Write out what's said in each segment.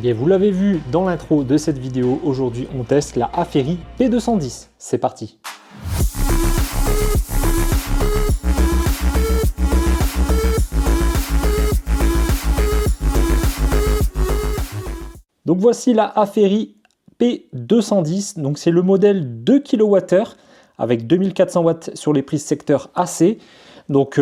bien, vous l'avez vu dans l'intro de cette vidéo, aujourd'hui on teste la Aferi P210. C'est parti. Donc voici la Aferi P210, donc c'est le modèle 2 kWh avec 2400 watts sur les prises secteur AC. Donc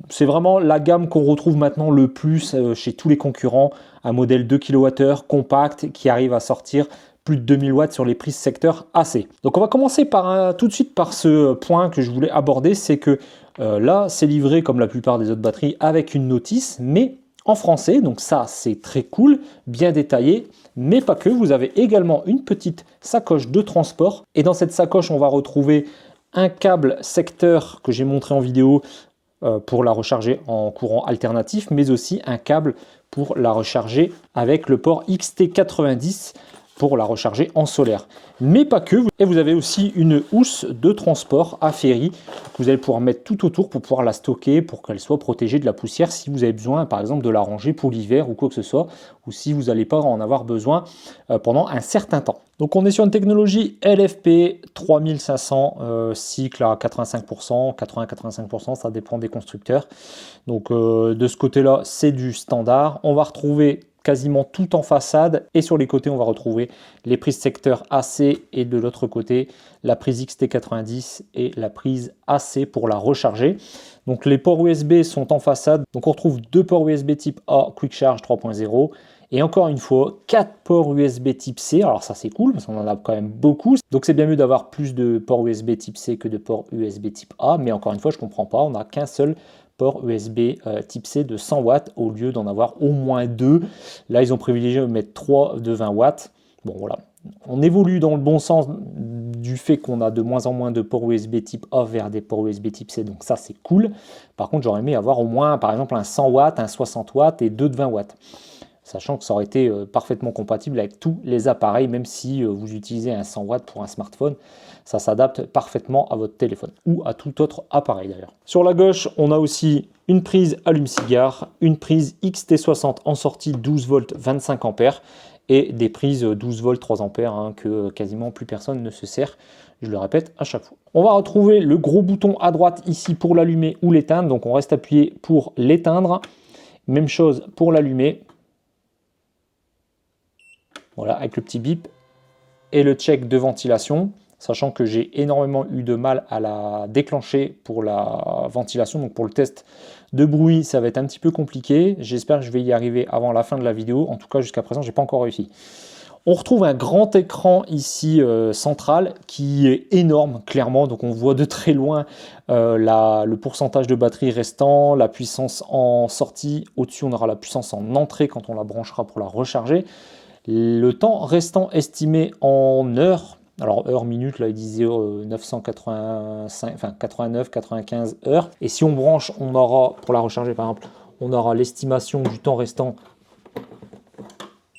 c'est vraiment la gamme qu'on retrouve maintenant le plus chez tous les concurrents, un modèle 2 kWh compact qui arrive à sortir plus de 2000 watts sur les prises secteur AC. Donc on va commencer tout de suite par ce point que je voulais aborder, c'est que là c'est livré comme la plupart des autres batteries avec une notice, mais en français, donc ça c'est très cool, bien détaillé, mais pas que, vous avez également une petite sacoche de transport, et dans cette sacoche on va retrouver un câble secteur que j'ai montré en vidéo pour la recharger en courant alternatif, mais aussi un câble pour la recharger avec le port XT90 pour la recharger en solaire. Mais pas que, et vous avez aussi une housse de transport Aferi que vous allez pouvoir mettre tout autour pour pouvoir la stocker, pour qu'elle soit protégée de la poussière si vous avez besoin par exemple de la ranger pour l'hiver ou quoi que ce soit, ou si vous n'allez pas en avoir besoin pendant un certain temps. Donc on est sur une technologie LFP 3500, cycle à 85%, 80-85%, ça dépend des constructeurs. Donc de ce côté-là, c'est du standard. On va retrouver quasiment tout en façade, et sur les côtés on va retrouver les prises secteur AC et de l'autre côté la prise XT90 et la prise AC pour la recharger. Donc les ports USB sont en façade, donc on retrouve deux ports USB type A Quick Charge 3.0 et encore une fois 4 ports USB type C. Alors ça c'est cool parce qu'on en a quand même beaucoup, donc c'est bien mieux d'avoir plus de ports USB type C que de ports USB type A, mais encore une fois je comprends pas, on n'a qu'un seul port USB type C de 100 watts au lieu d'en avoir au moins deux. Là ils ont privilégié de mettre 3 de 20 watts. Bon voilà, on évolue dans le bon sens du fait qu'on a de moins en moins de ports USB type A vers des ports USB type C, donc ça c'est cool. Par contre j'aurais aimé avoir au moins par exemple un 100 watts, un 60 watts et deux de 20 watts. Sachant que ça aurait été parfaitement compatible avec tous les appareils, même si vous utilisez un 100 watts pour un smartphone, ça s'adapte parfaitement à votre téléphone ou à tout autre appareil d'ailleurs. Sur la gauche, on a aussi une prise allume-cigare, une prise XT60 en sortie 12 volts 25 ampères et des prises 12 volts 3 ampères hein, que quasiment plus personne ne se sert. Je le répète à chaque fois. On va retrouver le gros bouton à droite ici pour l'allumer ou l'éteindre, donc on reste appuyé pour l'éteindre. Même chose pour l'allumer. Voilà, avec le petit bip et le check de ventilation, sachant que j'ai énormément eu de mal à la déclencher pour la ventilation, donc pour le test de bruit, ça va être un petit peu compliqué. J'espère que je vais y arriver avant la fin de la vidéo. En tout cas, jusqu'à présent, j'ai pas encore réussi. On retrouve un grand écran ici central qui est énorme, clairement. Donc on voit de très loin le pourcentage de batterie restant, la puissance en sortie. Au-dessus, on aura la puissance en entrée quand on la branchera pour la recharger. Le temps restant estimé en heures, alors heure minute, là il disait 985, enfin 89, 95 heures. Et si on branche, on aura, pour la recharger par exemple, on aura l'estimation du temps restant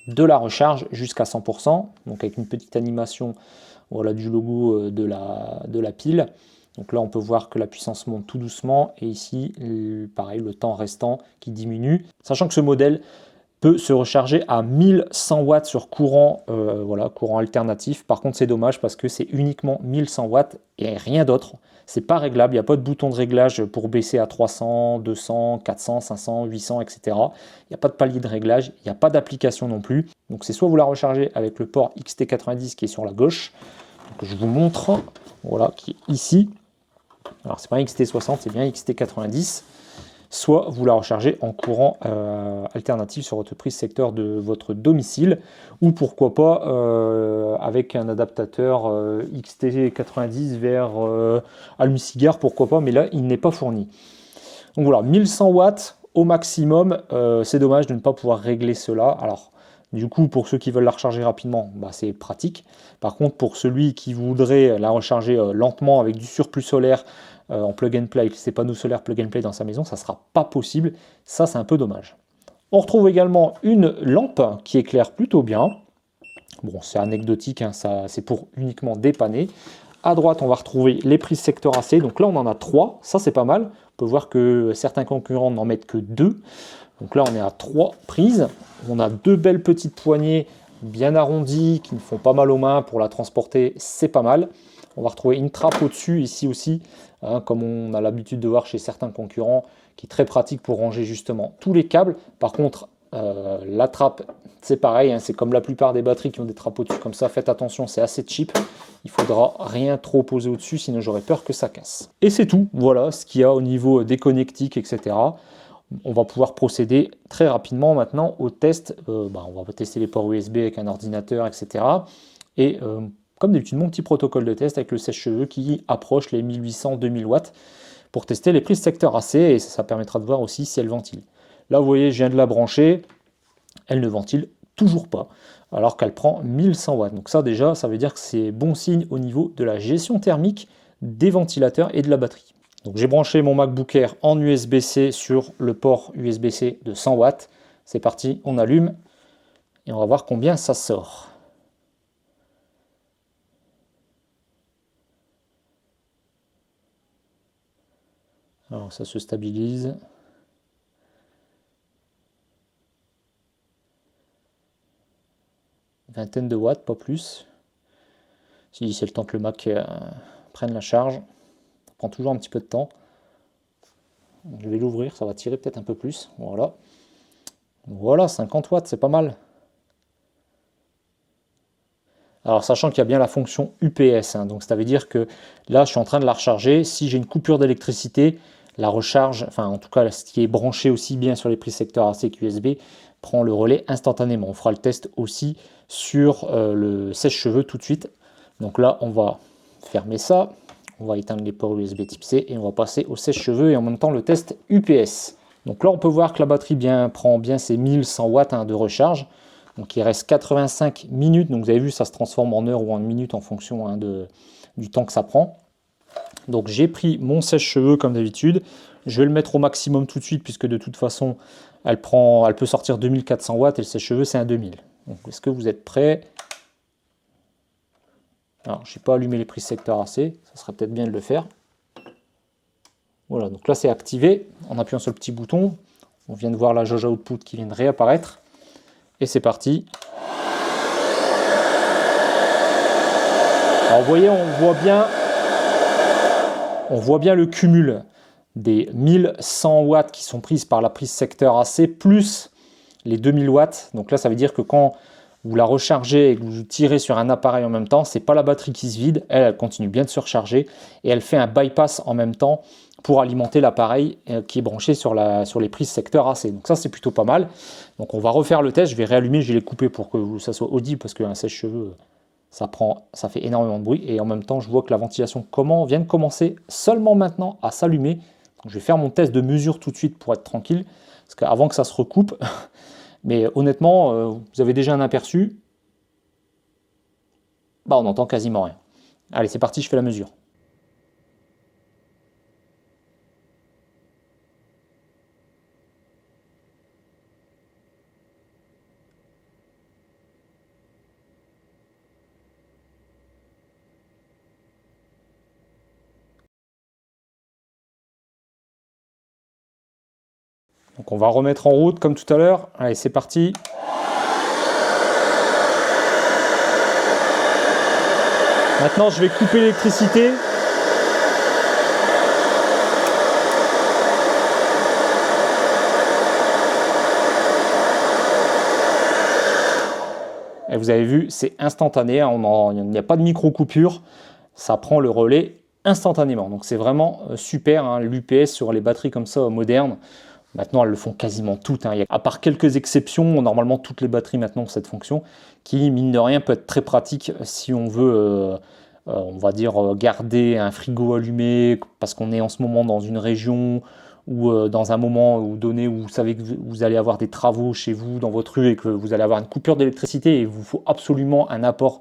de la recharge jusqu'à 100%. Donc avec une petite animation voilà, du logo de la pile. Donc là on peut voir que la puissance monte tout doucement. Et ici, pareil, le temps restant qui diminue. Sachant que ce modèle peut se recharger à 1100 watts sur courant, voilà, courant alternatif. Par contre, c'est dommage parce que c'est uniquement 1100 watts et rien d'autre. C'est pas réglable, il n'y a pas de bouton de réglage pour baisser à 300, 200, 400, 500, 800, etc. Il n'y a pas de palier de réglage, il n'y a pas d'application non plus. Donc c'est soit vous la rechargez avec le port XT90 qui est sur la gauche, que je vous montre, voilà, qui est ici. Alors c'est pas XT60, c'est bien XT90. Soit vous la rechargez en courant alternatif sur votre prise secteur de votre domicile, ou pourquoi pas avec un adaptateur XT90 vers allume-cigare, pourquoi pas, mais là il n'est pas fourni. Donc voilà, 1100 watts au maximum, c'est dommage de ne pas pouvoir régler cela. Alors du coup, pour ceux qui veulent la recharger rapidement, bah, c'est pratique. Par contre, pour celui qui voudrait la recharger lentement avec du surplus solaire, en plug and play, c'est panneau solaire plug and play dans sa maison, ça ne sera pas possible. Ça, c'est un peu dommage. On retrouve également une lampe qui éclaire plutôt bien. Bon, c'est anecdotique, hein, c'est pour uniquement dépanner. À droite, on va retrouver les prises secteur AC. Donc là, on en a 3. Ça, c'est pas mal. On peut voir que certains concurrents n'en mettent que 2. Donc là, on est à 3 prises. On a 2 belles petites poignées bien arrondies qui nous font pas mal aux mains. Pour la transporter, c'est pas mal. On va retrouver une trappe au-dessus, ici aussi, hein, comme on a l'habitude de voir chez certains concurrents, qui est très pratique pour ranger justement tous les câbles. Par contre, la trappe, c'est pareil, hein, c'est comme la plupart des batteries qui ont des trappes au-dessus comme ça. Faites attention, c'est assez cheap. Il faudra rien trop poser au-dessus, sinon j'aurais peur que ça casse. Et c'est tout, voilà ce qu'il y a au niveau des connectiques, etc. On va pouvoir procéder très rapidement maintenant au test. On va tester les ports USB avec un ordinateur, etc. Et comme d'habitude, mon petit protocole de test avec le sèche-cheveux qui approche les 1800-2000 watts pour tester les prises secteur AC, et ça permettra de voir aussi si elles ventilent. Là, vous voyez, je viens de la brancher, elle ne ventile toujours pas, alors qu'elle prend 1100 watts. Donc ça, déjà, ça veut dire que c'est bon signe au niveau de la gestion thermique des ventilateurs et de la batterie. Donc j'ai branché mon MacBook Air en USB-C sur le port USB-C de 100 watts. C'est parti, on allume et on va voir combien ça sort. Alors ça se stabilise. Vingtaine de watts, pas plus. Si c'est le temps que le Mac prenne la charge. Ça prend toujours un petit peu de temps. Je vais l'ouvrir, ça va tirer peut-être un peu plus. Voilà. Voilà, 50 watts, c'est pas mal. Alors, sachant qu'il y a bien la fonction UPS, hein, donc ça veut dire que là, je suis en train de la recharger. Si j'ai une coupure d'électricité, la recharge, enfin en tout cas, ce qui est branché aussi bien sur les prises secteur AC qu'USB, prend le relais instantanément. On fera le test aussi sur le sèche-cheveux tout de suite. Donc là, on va fermer ça. On va éteindre les ports USB type C et on va passer au sèche-cheveux et en même temps le test UPS. Donc là, on peut voir que la batterie prend bien ses 1100 watts de recharge. Donc il reste 85 minutes. Donc vous avez vu, ça se transforme en heures ou en minutes en fonction du temps que ça prend. Donc j'ai pris mon sèche-cheveux comme d'habitude. Je vais le mettre au maximum tout de suite puisque de toute façon, elle peut sortir 2400 watts et le sèche-cheveux, c'est un 2000. Donc est-ce que vous êtes prêts? Alors, je n'ai pas allumé les prises secteur AC, ça serait peut-être bien de le faire. Voilà, donc là c'est activé, en appuyant sur le petit bouton. On vient de voir la jauge output qui vient de réapparaître. Et c'est parti. Alors vous voyez, on voit bien le cumul des 1100 watts qui sont prises par la prise secteur AC, plus les 2000 watts. Donc là, ça veut dire que quand vous la rechargez et que vous tirez sur un appareil en même temps, c'est pas la batterie qui se vide, elle continue bien de se recharger et elle fait un bypass en même temps pour alimenter l'appareil qui est branché sur les prises secteur AC. Donc ça, c'est plutôt pas mal. Donc on va refaire le test, je vais réallumer, je vais les couper pour que ça soit audible parce qu'un sèche-cheveux, ça fait énormément de bruit et en même temps, je vois que la ventilation vient de commencer seulement maintenant à s'allumer. Je vais faire mon test de mesure tout de suite pour être tranquille, parce qu'avant que ça se recoupe, mais honnêtement, vous avez déjà un aperçu, on n'entend quasiment rien. Allez, c'est parti, je fais la mesure. Donc on va remettre en route comme tout à l'heure. Allez, c'est parti. Maintenant, je vais couper l'électricité. Et vous avez vu, c'est instantané. Il n'y a pas de micro-coupure. Ça prend le relais instantanément. Donc c'est vraiment super, hein, l'UPS sur les batteries comme ça modernes. Maintenant, elles le font quasiment toutes. Hein. À part quelques exceptions, normalement, toutes les batteries maintenant ont cette fonction qui, mine de rien, peut être très pratique si on veut, on va dire, garder un frigo allumé parce qu'on est en ce moment dans une région ou dans un moment donné où vous savez que vous allez avoir des travaux chez vous, dans votre rue, et que vous allez avoir une coupure d'électricité et il vous faut absolument un apport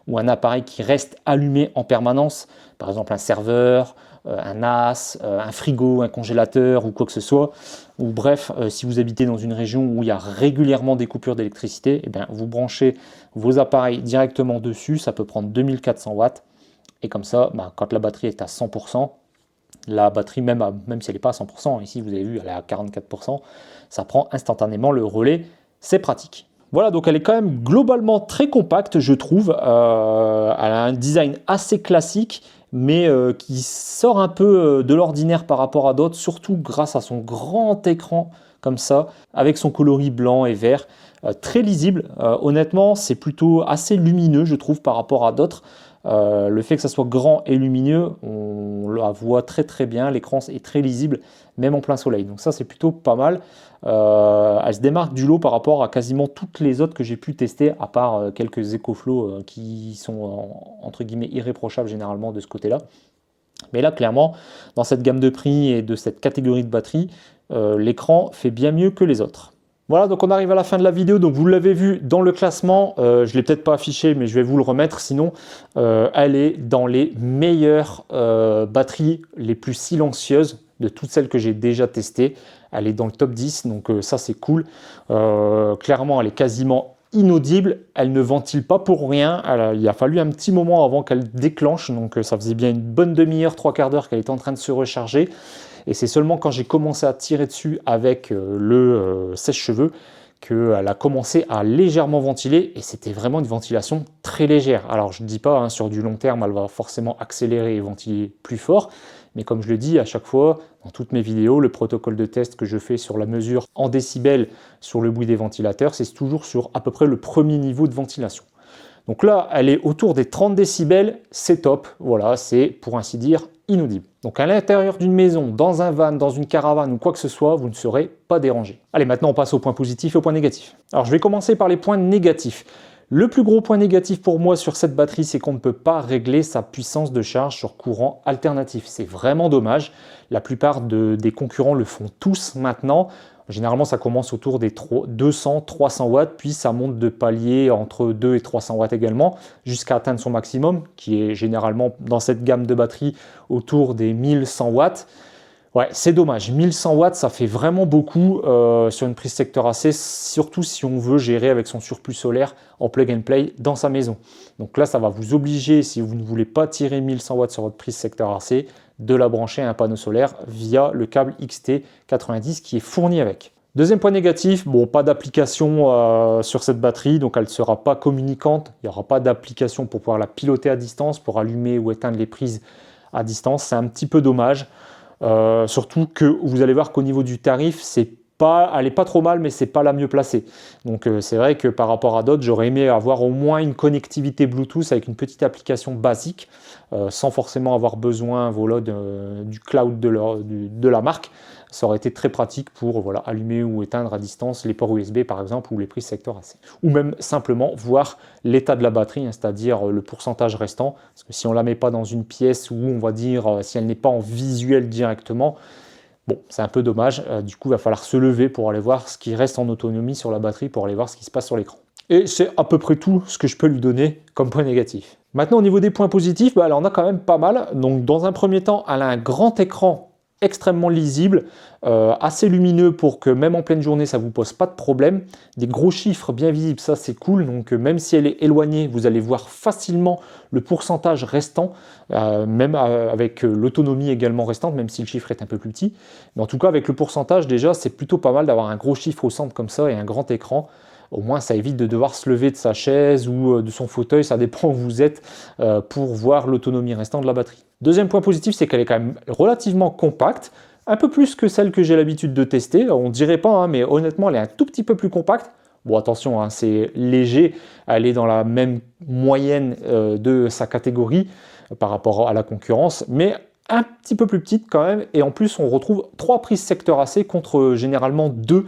ou un appareil qui reste allumé en permanence, par exemple un serveur, un NAS, un frigo, un congélateur ou quoi que ce soit, ou bref, si vous habitez dans une région où il y a régulièrement des coupures d'électricité, eh bien, vous branchez vos appareils directement dessus, ça peut prendre 2400 watts, Et comme ça, quand la batterie est à 100%, la batterie, même si elle n'est pas à 100%, ici vous avez vu, elle est à 44%, ça prend instantanément le relais, c'est pratique. Voilà, donc elle est quand même globalement très compacte, je trouve. Elle a un design assez classique, mais qui sort un peu de l'ordinaire par rapport à d'autres, surtout grâce à son grand écran, comme ça, avec son coloris blanc et vert, très lisible. Honnêtement, c'est plutôt assez lumineux, je trouve, par rapport à d'autres. Le fait que ça soit grand et lumineux, on la voit très très bien, l'écran est très lisible, même en plein soleil. Donc ça, c'est plutôt pas mal. Elle se démarque du lot par rapport à quasiment toutes les autres que j'ai pu tester, à part quelques EcoFlow qui sont entre guillemets irréprochables généralement de ce côté-là. Mais là, clairement, dans cette gamme de prix et de cette catégorie de batterie, l'écran fait bien mieux que les autres. Voilà, donc on arrive à la fin de la vidéo. Donc vous l'avez vu dans le classement, je ne l'ai peut-être pas affiché, mais je vais vous le remettre. Sinon, elle est dans les meilleures batteries, les plus silencieuses de toutes celles que j'ai déjà testées. Elle est dans le top 10, donc ça c'est cool. Clairement, elle est quasiment inaudible. Elle ne ventile pas pour rien. Il a fallu un petit moment avant qu'elle déclenche, donc ça faisait bien une bonne demi-heure, trois quarts d'heure qu'elle était en train de se recharger. Et c'est seulement quand j'ai commencé à tirer dessus avec le sèche-cheveux qu'elle a commencé à légèrement ventiler, et c'était vraiment une ventilation très légère. Alors je ne dis pas, hein, sur du long terme, elle va forcément accélérer et ventiler plus fort, mais comme je le dis à chaque fois, dans toutes mes vidéos, le protocole de test que je fais sur la mesure en décibels sur le bruit des ventilateurs, c'est toujours sur à peu près le premier niveau de ventilation. Donc là, elle est autour des 30 décibels, c'est top, voilà, c'est pour ainsi dire inaudible. Donc à l'intérieur d'une maison, dans un van, dans une caravane ou quoi que ce soit, vous ne serez pas dérangé. Allez, maintenant on passe aux points positifs et aux points négatifs. Alors je vais commencer par les points négatifs. Le plus gros point négatif pour moi sur cette batterie, c'est qu'on ne peut pas régler sa puissance de charge sur courant alternatif. C'est vraiment dommage. La plupart des concurrents le font tous maintenant. Généralement, ça commence autour des 200-300 watts, puis ça monte de palier entre 2 et 300 watts également, jusqu'à atteindre son maximum, qui est généralement dans cette gamme de batteries autour des 1100 watts. Ouais, c'est dommage. 1100 watts, ça fait vraiment beaucoup sur une prise secteur AC, surtout si on veut gérer avec son surplus solaire en plug and play dans sa maison. Donc là, ça va vous obliger, si vous ne voulez pas tirer 1100 watts sur votre prise secteur AC, de la brancher à un panneau solaire via le câble XT90 qui est fourni avec. Deuxième point négatif, bon, pas d'application sur cette batterie, donc elle ne sera pas communicante. Il n'y aura pas d'application pour pouvoir la piloter à distance, pour allumer ou éteindre les prises à distance. C'est un petit peu dommage. Surtout que vous allez voir qu'au niveau du tarif, elle n'est pas trop mal, mais c'est pas la mieux placée. Donc c'est vrai que par rapport à d'autres, j'aurais aimé avoir au moins une connectivité Bluetooth avec une petite application basique, sans forcément avoir besoin voilà, du cloud de la marque. Ça aurait été très pratique pour voilà, allumer ou éteindre à distance les ports USB par exemple, ou les prises secteur AC. Ou même simplement voir l'état de la batterie, hein, c'est-à-dire le pourcentage restant. Parce que si on ne la met pas dans une pièce où on va dire, si elle n'est pas en visuel directement, bon, c'est un peu dommage. Du coup, il va falloir se lever pour aller voir ce qui reste en autonomie sur la batterie, pour aller voir ce qui se passe sur l'écran. Et c'est à peu près tout ce que je peux lui donner comme point négatif. Maintenant, au niveau des points positifs, elle en a quand même pas mal. Donc, dans un premier temps, elle a un grand écran extrêmement lisible, assez lumineux pour que même en pleine journée ça ne vous pose pas de problème. Des gros chiffres bien visibles, ça c'est cool, donc même si elle est éloignée, vous allez voir facilement le pourcentage restant, même avec l'autonomie également restante, même si le chiffre est un peu plus petit. Mais en tout cas avec le pourcentage déjà c'est plutôt pas mal d'avoir un gros chiffre au centre comme ça et un grand écran. Au moins, ça évite de devoir se lever de sa chaise ou de son fauteuil, ça dépend où vous êtes, pour voir l'autonomie restante de la batterie. Deuxième point positif, c'est qu'elle est quand même relativement compacte, un peu plus que celle que j'ai l'habitude de tester. On ne dirait pas, hein, mais honnêtement, elle est un tout petit peu plus compacte. Bon, attention, hein, c'est léger, elle est dans la même moyenne de sa catégorie par rapport à la concurrence, mais un petit peu plus petite quand même, et en plus on retrouve 3 prises secteur AC contre généralement 2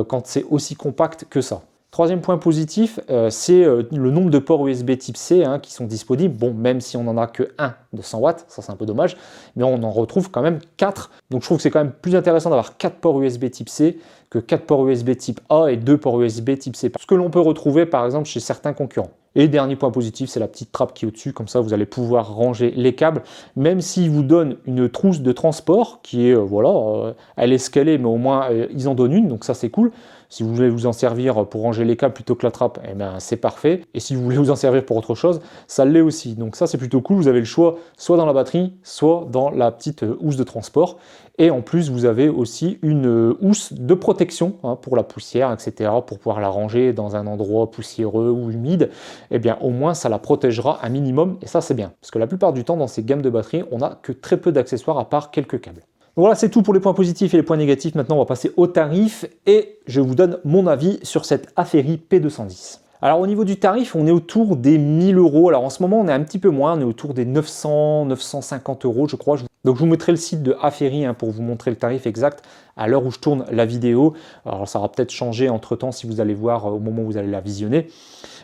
quand c'est aussi compact que ça. Troisième point positif, c'est le nombre de ports USB type C hein, qui sont disponibles. Bon, même si on n'en a que 1 de 100 watts, ça c'est un peu dommage, mais on en retrouve quand même 4. Donc je trouve que c'est quand même plus intéressant d'avoir 4 ports USB type C que 4 ports USB type A et 2 ports USB type C. Ce que l'on peut retrouver par exemple chez certains concurrents. Et dernier point positif, c'est la petite trappe qui est au-dessus, comme ça vous allez pouvoir ranger les câbles, même s'ils vous donnent une trousse de transport qui est, voilà, elle est ce qu'elle est, mais au moins ils en donnent une, donc ça c'est cool. Si vous voulez vous en servir pour ranger les câbles plutôt que la trappe, eh ben, c'est parfait. Et si vous voulez vous en servir pour autre chose, ça l'est aussi. Donc ça, c'est plutôt cool. Vous avez le choix soit dans la batterie, soit dans la petite housse de transport. Et en plus, vous avez aussi une housse de protection hein, pour la poussière, etc. Pour pouvoir la ranger dans un endroit poussiéreux ou humide. Eh bien, au moins, ça la protégera un minimum. Et ça, c'est bien. Parce que la plupart du temps, dans ces gammes de batteries, on n'a que très peu d'accessoires à part quelques câbles. Donc voilà, c'est tout pour les points positifs et les points négatifs. Maintenant, on va passer aux tarifs et je vous donne mon avis sur cette Aferi P210. Alors au niveau du tarif, on est autour des 1000 €. Alors en ce moment, on est un petit peu moins, on est autour des 900, 950 €, je crois. Donc je vous mettrai le site de Aferi hein, pour vous montrer le tarif exact à l'heure où je tourne la vidéo. Alors ça aura peut-être changé entre-temps si vous allez voir au moment où vous allez la visionner.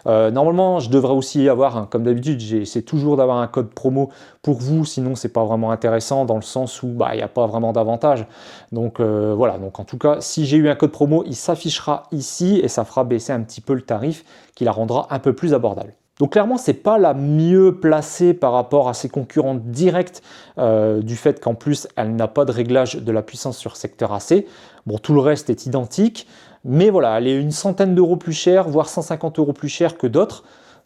Normalement, je devrais aussi avoir, hein, comme d'habitude, j'essaie toujours d'avoir un code promo pour vous, sinon c'est pas vraiment intéressant dans le sens où il n'y a pas vraiment d'avantage. Donc voilà, donc en tout cas, si j'ai eu un code promo, il s'affichera ici et ça fera baisser un petit peu le tarif qui la rendra un peu plus abordable. Donc clairement, c'est pas la mieux placée par rapport à ses concurrentes directes du fait qu'en plus, elle n'a pas de réglage de la puissance sur secteur AC. Bon, tout le reste est identique, mais voilà, elle est une centaine d'euros plus chère, voire 150 € plus chère que d'autres.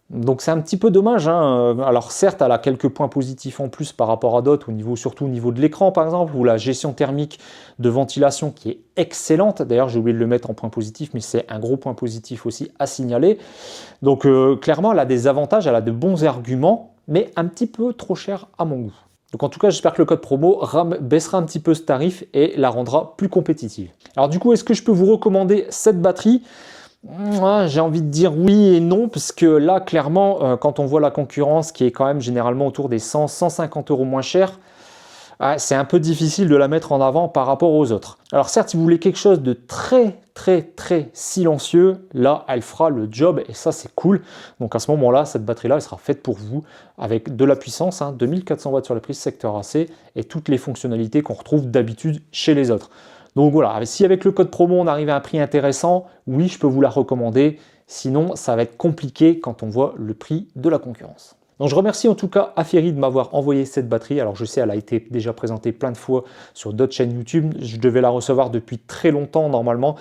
Donc c'est un petit peu dommage. Hein. Alors certes, elle a quelques points positifs en plus par rapport à d'autres, surtout au niveau de l'écran par exemple, ou la gestion thermique de ventilation qui est excellente. D'ailleurs, j'ai oublié de le mettre en point positif, mais c'est un gros point positif aussi à signaler. Donc clairement, elle a des avantages, elle a de bons arguments, mais un petit peu trop cher à mon goût. Donc en tout cas, j'espère que le code promo baissera un petit peu ce tarif et la rendra plus compétitive. Alors du coup, est-ce que je peux vous recommander cette batterie ? J'ai envie de dire oui et non, parce que là, clairement, quand on voit la concurrence qui est quand même généralement autour des 100, 150 € moins cher, c'est un peu difficile de la mettre en avant par rapport aux autres. Alors certes, si vous voulez quelque chose de très silencieux, là, elle fera le job et ça, c'est cool. Donc à ce moment-là, cette batterie-là, elle sera faite pour vous avec de la puissance, 2400 watts sur les prises secteur AC et toutes les fonctionnalités qu'on retrouve d'habitude chez les autres. Donc voilà, si avec le code promo, on arrive à un prix intéressant, oui, je peux vous la recommander. Sinon, ça va être compliqué quand on voit le prix de la concurrence. Donc je remercie en tout cas Aferi de m'avoir envoyé cette batterie. Alors je sais, elle a été déjà présentée plein de fois sur d'autres chaînes YouTube. Je devais la recevoir depuis très longtemps normalement.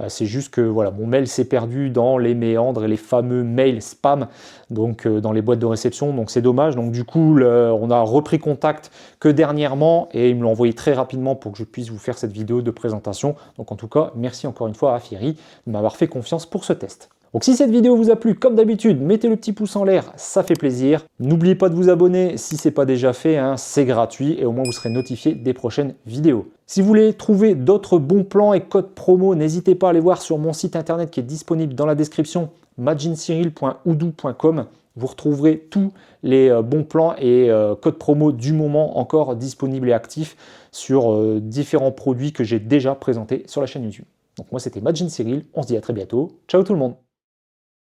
C'est juste que voilà, mon mail s'est perdu dans les méandres et les fameux mails spam, donc dans les boîtes de réception. Donc c'est dommage. Donc du coup, on a repris contact que dernièrement et ils me l'ont envoyé très rapidement pour que je puisse vous faire cette vidéo de présentation. Donc en tout cas, merci encore une fois à Aferi de m'avoir fait confiance pour ce test. Donc si cette vidéo vous a plu, comme d'habitude, mettez le petit pouce en l'air, ça fait plaisir. N'oubliez pas de vous abonner si ce n'est pas déjà fait, c'est gratuit et au moins vous serez notifié des prochaines vidéos. Si vous voulez trouver d'autres bons plans et codes promo, n'hésitez pas à aller voir sur mon site internet qui est disponible dans la description, majincyril.odoo.com. Vous retrouverez tous les bons plans et codes promo du moment encore disponibles et actifs sur différents produits que j'ai déjà présentés sur la chaîne YouTube. Donc moi c'était Majin Cyril, on se dit à très bientôt, ciao tout le monde.